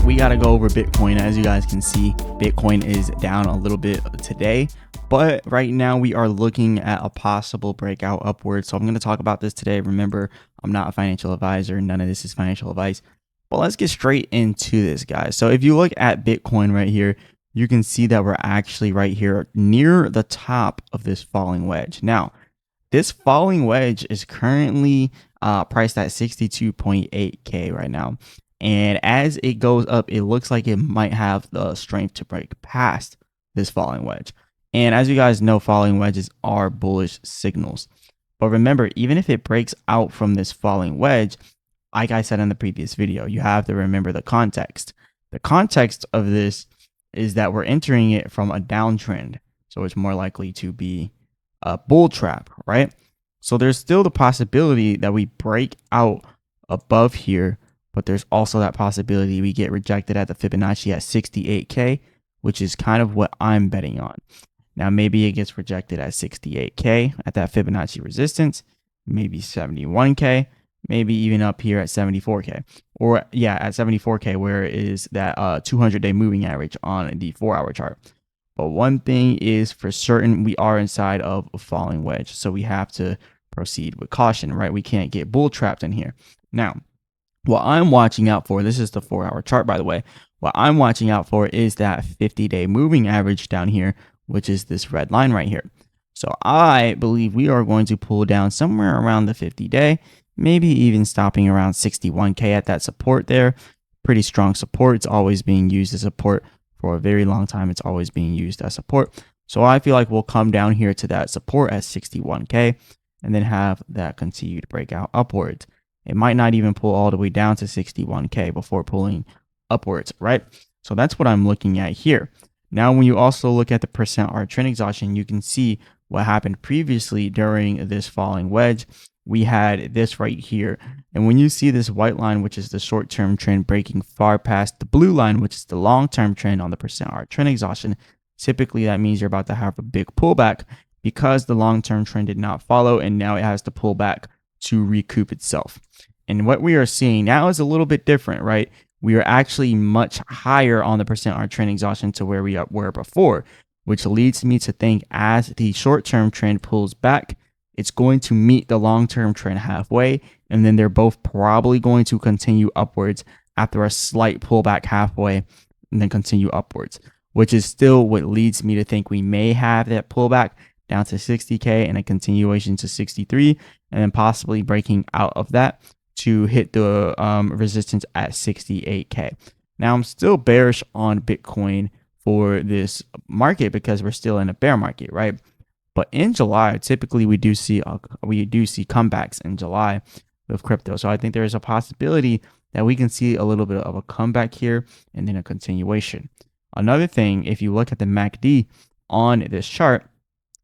we got to go over Bitcoin. As you guys can see, Bitcoin is down a little bit today, but right now we are looking at a possible breakout upwards. So I'm going to talk about this today. Remember, I'm not a financial advisor. None of this is financial advice. But let's get straight into this, guys. So if you look at Bitcoin right here, you can see that we're actually right here near the top of this falling wedge. Now, this falling wedge is currently priced at 62.8K right now. And as it goes up, it looks like it might have the strength to break past this falling wedge. And as you guys know, falling wedges are bullish signals. But remember, even if it breaks out from this falling wedge, like I said in the previous video, you have to remember the context. The context of this is that we're entering it from a downtrend. So it's more likely to be a bull trap, right? So there's still the possibility that we break out above here, but there's also that possibility we get rejected at the Fibonacci at 68K, which is kind of what I'm betting on. Now, maybe it gets rejected at 68K at that Fibonacci resistance, maybe 71K, maybe even up here at 74K, or yeah, at 74K, where it is that 200-day moving average on the 4-hour chart. But one thing is for certain, we are inside of a falling wedge, so we have to proceed with caution, right? We can't get bull trapped in here. Now, what I'm watching out for, this is the 4-hour chart, by the way. What I'm watching out for is that 50-day moving average down here, which is this red line right here. So I believe we are going to pull down somewhere around the 50-day, maybe even stopping around 61K at that support there. Pretty strong support. It's always being used as support for a very long time. It's always being used as support. So I feel like we'll come down here to that support at 61K and then have that continued breakout upwards. It might not even pull all the way down to 61K before pulling upwards, right? So that's what I'm looking at here. Now, when you also look at the %R trend exhaustion, you can see what happened previously during this falling wedge. We had this right here. And when you see this white line, which is the short-term trend breaking far past the blue line, which is the long-term trend on the %R trend exhaustion, typically that means you're about to have a big pullback because the long-term trend did not follow, and now it has to pull back to recoup itself. And what we are seeing now is a little bit different, right? We are actually much higher on the %R trend exhaustion to where we were before, which leads me to think as the short-term trend pulls back, it's going to meet the long-term trend halfway, and then they're both probably going to continue upwards after a slight pullback halfway and then continue upwards, which is still what leads me to think we may have that pullback down to 60K and a continuation to 63, and then possibly breaking out of that to hit the resistance at 68K. Now, I'm still bearish on Bitcoin for this market because we're still in a bear market, right? But in July, typically we do see comebacks in July with crypto. So I think there is a possibility that we can see a little bit of a comeback here and then a continuation. Another thing, if you look at the MACD on this chart,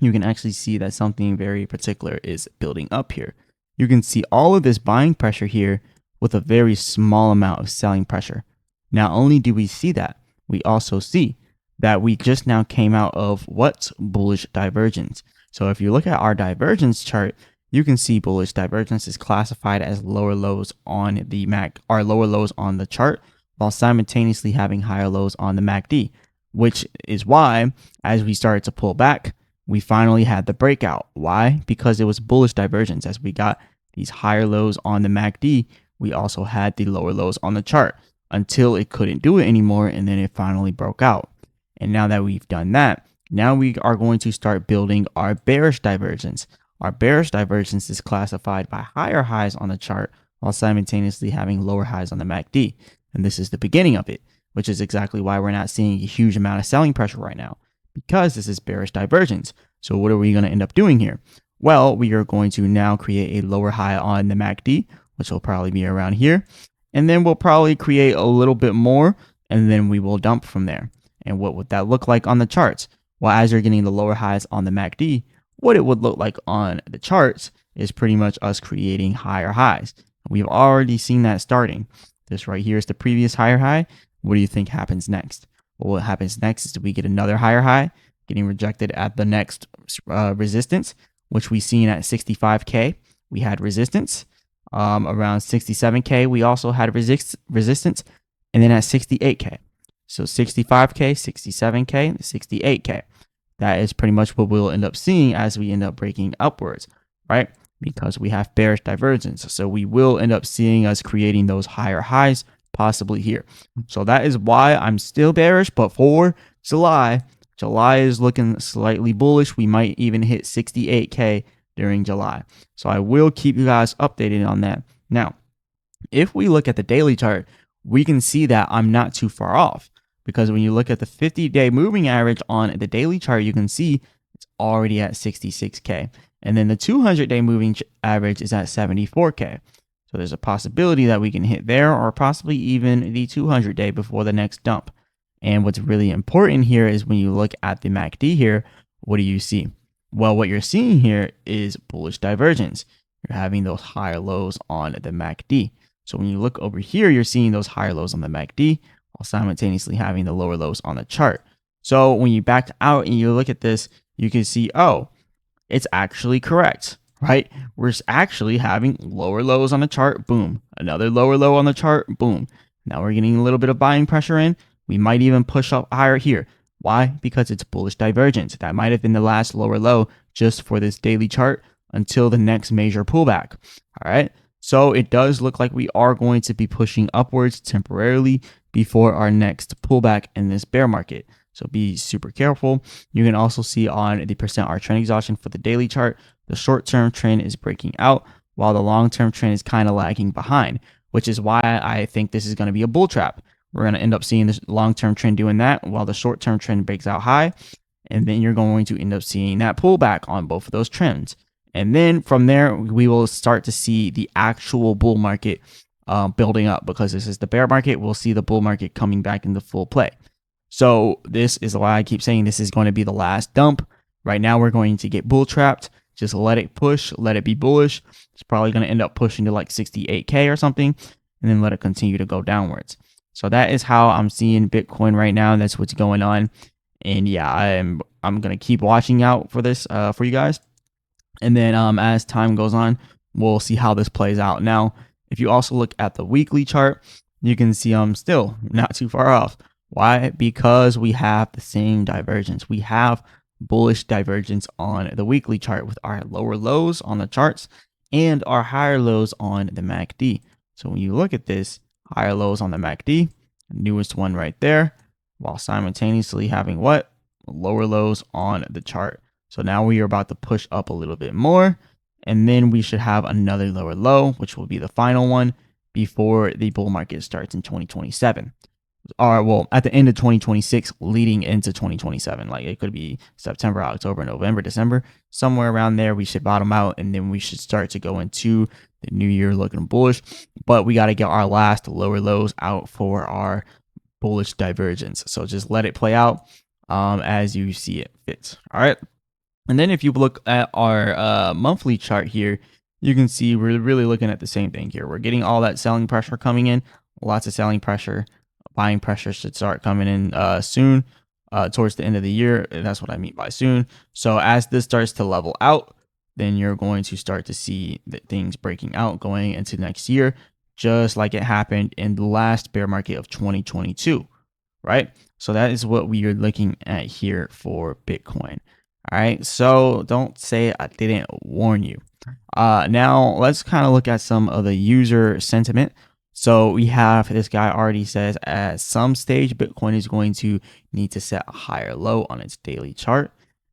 you can actually see that something very particular is building up here. You can see all of this buying pressure here with a very small amount of selling pressure. Not only do we see that, we also see that we just now came out of what's bullish divergence. So if you look at our divergence chart, you can see bullish divergence is classified as lower lows on the lower lows on the chart, while simultaneously having higher lows on the MACD, which is why as we started to pull back, we finally had the breakout. Why? Because it was bullish divergence. As we got these higher lows on the MACD, we also had the lower lows on the chart until it couldn't do it anymore, and then it finally broke out. And now that we've done that, now we are going to start building our bearish divergence. Our bearish divergence is classified by higher highs on the chart while simultaneously having lower highs on the MACD. And this is the beginning of it, which is exactly why we're not seeing a huge amount of selling pressure right now, because this is bearish divergence. So what are we going to end up doing here? Well, we are going to now create a lower high on the MACD, which will probably be around here. And then we'll probably create a little bit more, and then we will dump from there. And what would that look like on the charts? Well, as you're getting the lower highs on the MACD, what it would look like on the charts is pretty much us creating higher highs. We've already seen that starting. This right here is the previous higher high. What do you think happens next? Well, what happens next is we get another higher high, getting rejected at the next resistance, which we seen at 65K. We had resistance. Around 67K, we also had resistance. and then at 68K. So 65K, 67K, 68K. That is pretty much what we'll end up seeing as we end up breaking upwards, right? Because we have bearish divergence. So we will end up seeing us creating those higher highs possibly here. So that is why I'm still bearish, but for July is looking slightly bullish. We might even hit 68K during July. So I will keep you guys updated on that. Now, if we look at the daily chart, we can see that I'm not too far off, because when you look at the 50-day moving average on the daily chart, you can see it's already at 66K. And then the 200-day moving average is at 74K. So there's a possibility that we can hit there, or possibly even the 200-day before the next dump. And what's really important here is when you look at the MACD here, what do you see? Well, what you're seeing here is bullish divergence. You're having those higher lows on the MACD. So when you look over here, you're seeing those higher lows on the MACD while simultaneously having the lower lows on the chart. So when you back out and you look at this, you can see, oh, it's actually correct, right? We're actually having lower lows on the chart, boom. Another lower low on the chart, boom. Now we're getting a little bit of buying pressure in. We might even push up higher here. Why? Because it's bullish divergence. That might have been the last lower low just for this daily chart until the next major pullback. All right. So it does look like we are going to be pushing upwards temporarily before our next pullback in this bear market. So be super careful. You can also see on the %R trend exhaustion for the daily chart, the short-term trend is breaking out while the long-term trend is kind of lagging behind, which is why I think this is going to be a bull trap. We're going to end up seeing this long-term trend doing that while the short-term trend breaks out high. And then you're going to end up seeing that pullback on both of those trends. And then from there, we will start to see the actual bull market building up, because this is the bear market. We'll see the bull market coming back into full play. So this is why I keep saying this is going to be the last dump. Right now, we're going to get bull trapped. Just let it push, let it be bullish. It's probably going to end up pushing to like 68K or something, and then let it continue to go downwards. So that is how I'm seeing Bitcoin right now. That's what's going on. And yeah, I'm going to keep watching out for this for you guys. And then as time goes on, we'll see how this plays out. Now, if you also look at the weekly chart, you can see I'm still not too far off. Why? Because we have the same divergence. We have bullish divergence on the weekly chart with our lower lows on the charts and our higher lows on the MACD. So when you look at this, higher lows on the MACD, newest one right there, while simultaneously having what? Lower lows on the chart. So now we are about to push up a little bit more, and then we should have another lower low, which will be the final one before the bull market starts in 2027. Or well, at the end of 2026, leading into 2027. Like it could be September, October, November, December, somewhere around there. We should bottom out, and then we should start to go into the new year looking bullish. But we got to get our last lower lows out for our bullish divergence. So just let it play out as you see it fits. All right. And then if you look at our monthly chart here, you can see we're really looking at the same thing here. We're getting all that selling pressure coming in, lots of selling pressure. Buying pressure should start coming in soon, towards the end of the year. And that's what I mean by soon. So as this starts to level out, then you're going to start to see that things breaking out going into next year, just like it happened in the last bear market of 2022, right? So that is what we are looking at here for Bitcoin. All right, so don't say I didn't warn you. Now let's kind of look at some of the user sentiment. So we have this guy already says at some stage, Bitcoin is going to need to set a higher low on its daily chart.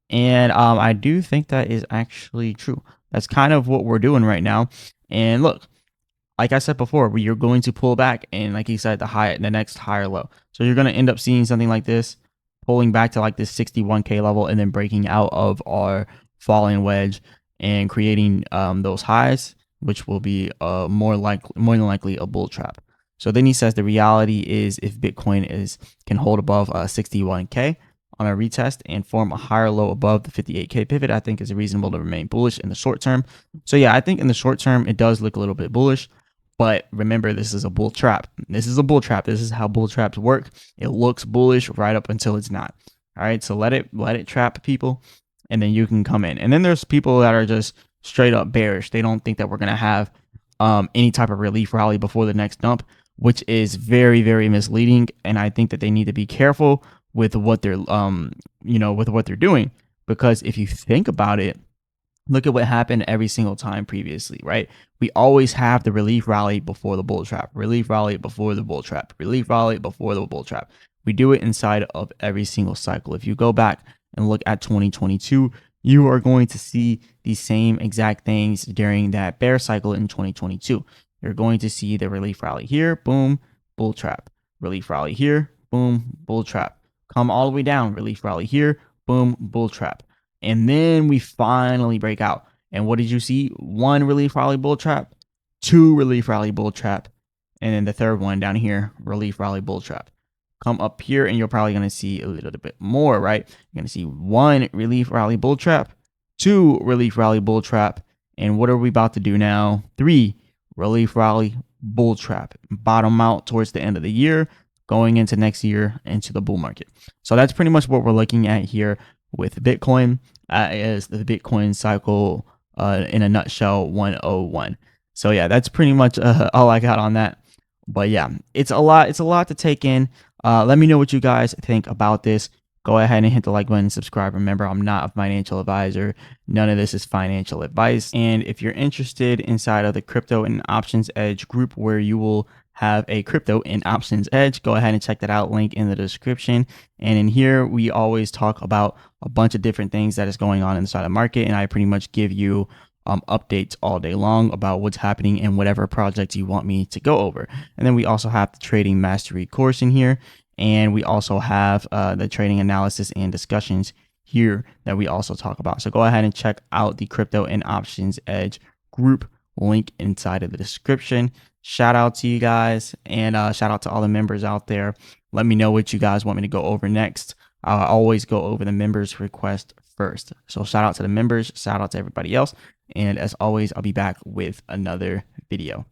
And I do think that is actually true. That's kind of what we're doing right now. And look, like I said before, we are going to pull back, and like he said, the next higher low. So you're going to end up seeing something like this, pulling back to like this 61K level, and then breaking out of our falling wedge and creating those highs, which will be more than likely a bull trap. So then he says the reality is if Bitcoin can hold above 61K on a retest and form a higher low above the 58K pivot, I think is reasonable to remain bullish in the short term. So yeah, I think in the short term, it does look a little bit bullish. But remember, this is a bull trap. This is a bull trap. This is how bull traps work. It looks bullish right up until it's not. All right, so let it trap people, and then you can come in. And then there's people that are just straight up bearish. They don't think that we're gonna have any type of relief rally before the next dump. which is very, very misleading. And I think that they need to be careful with what they're, with what they're doing, because if you think about it, look at what happened every single time previously, right? We always have the relief rally before the bull trap, relief rally before the bull trap, relief rally before the bull trap. We do it inside of every single cycle. If you go back and look at 2022, you are going to see the same exact things during that bear cycle in 2022. You're going to see the relief rally here, boom, bull trap. Relief rally here, boom, bull trap. Come all the way down, relief rally here, boom, bull trap. And then we finally break out. And what did you see? One relief rally bull trap, two relief rally bull trap, and then the third one down here, relief rally bull trap. Come up here and you're probably going to see a little bit more, right? You're going to see one relief rally bull trap, two relief rally bull trap, and what are we about to do now? Three relief rally bull trap. Bottom out towards the end of the year, going into next year, into the bull market. So that's pretty much what we're looking at here with Bitcoin. Is the Bitcoin cycle in a nutshell 101. So yeah, that's pretty much all I got on that. But yeah, it's a lot to take in. Let me know what you guys think about this. Go ahead and hit the like button, subscribe. Remember, I'm not a financial advisor. None of this is financial advice. And if you're interested inside of the Crypto and Options Edge group, where you will have a crypto and options edge, go ahead and check that out. Link in the description. And in here, we always talk about a bunch of different things that is going on inside the market. And I pretty much give you updates all day long about what's happening in whatever projects you want me to go over. And then we also have the trading mastery course in here. And we also have the trading analysis and discussions here that we also talk about. So go ahead and check out the Crypto and Options Edge group, link inside of the description. Shout out to you guys, and shout out to all the members out there. Let me know what you guys want me to go over next. I'll always go over the members request first. So shout out to the members, shout out to everybody else. And as always, I'll be back with another video.